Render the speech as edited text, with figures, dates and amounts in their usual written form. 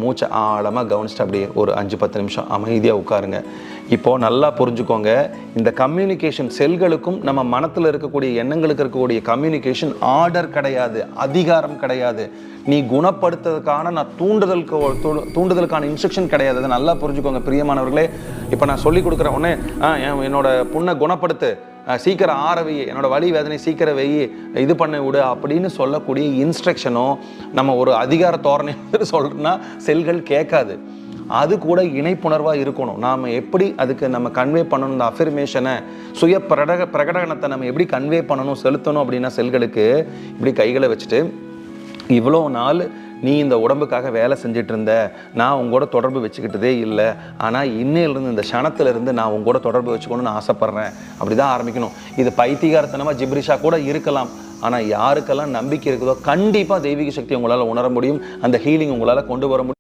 மூச்சை ஆழமாக கவனிச்சுட்டு அப்படியே ஒரு 5-10 நிமிஷம் அமைதியாக உட்காருங்க. இப்போது நல்லா புரிஞ்சுக்கோங்க, இந்த கம்யூனிகேஷன் செல்களுக்கும் நம்ம மனத்தில் இருக்கக்கூடிய எண்ணங்களுக்கு இருக்கக்கூடிய கம்யூனிகேஷன் ஆர்டர் கிடையாது, அதிகாரம் கிடையாது. நீ குணப்படுத்துறதுக்கான நான் தூண்டுதலுக்கான இன்ஸ்ட்ரக்ஷன் கிடையாது. அதை நல்லா புரிஞ்சுக்கோங்க பிரியமானவர்களே. இப்போ நான் சொல்லி கொடுக்குற உடனே என்னோட புண்ணை குணப்படுத்து, சீக்கிரம் ஆறவை, என்னோட வலி வேதனை சீக்கிரம் வெயி, இது பண்ண விடு அப்படின்னு சொல்லக்கூடிய இன்ஸ்ட்ரக்ஷனோ நம்ம ஒரு அதிகார தோரணை சொல்றோம்னா செல்கள் கேட்காது. அது கூட இணைப்புணர்வாக இருக்கணும். நாம் எப்படி அதுக்கு நம்ம கன்வே பண்ணணும், இந்த அஃபர்மேஷனை சுய பிரகடனத்தை நம்ம எப்படி கன்வே பண்ணணும் செலுத்தணும் அப்படின்னா செல்களுக்கு இப்படி கைகளை வச்சுட்டு, இவ்வளோ நாள் நீ இந்த உடம்புக்காக வேலை செஞ்சுட்டு இருந்த, நான் உங்களோட தொடர்பு வச்சுக்கிட்டதே இல்லை, ஆனால் இன்னையிலிருந்து இந்த க்ஷணத்திலிருந்து நான் உங்களோட தொடர்பு வச்சுக்கணும்னு ஆசைப்பட்றேன். அப்படி தான் ஆரம்பிக்கணும். இது பைத்தியகாரத்தனமாக ஜிப்ரிஷா கூட இருக்கலாம், ஆனால் யாருக்கெல்லாம் நம்பிக்கை இருக்குதோ கண்டிப்பாக தெய்வீக சக்தி உங்களால் உணர முடியும், அந்த ஹீலிங் உங்களால் கொண்டு வர முடியும்.